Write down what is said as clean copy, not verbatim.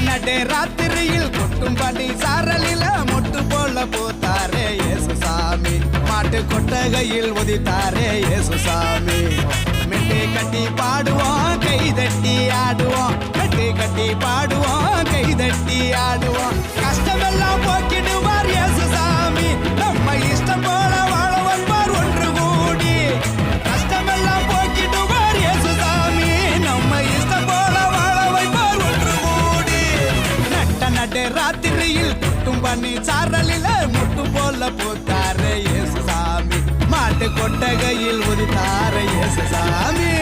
நடு ராத்திரியில் கொட்டும் பனி சாரலில மொட்டு போல போத்தாரே இயேசுசாமி மாட்டு கொட்டகையில் உதித்தாரே இயேசுசாமி மெட்டு கட்டி பாடுவோம் கை தட்டி ஆடுவோம் மெட்டு கட்டி பாடுவோம் கை தட்டி ஆடுவோம் கஷ்டமெல்லாம் போக்கிடுவார் இயேசுசாமி நம்ம இஷ்டம் போல வாழ வந்தார் ஒன்று கூடி கஷ்டமெல்லாம் போக்கிடுவார் இயேசுசாமி நம்ம இஷ்டம் போல வாழ வைப்பார் ஒன்று கூடி நடு ராத்திரியில் கொட்டும் பண்ணி சாரலில முட்டு போல போத்தாரே இயேசுசாமி மாட்டு கொட்டகையில் உதித்தாரே இயேசுசாமி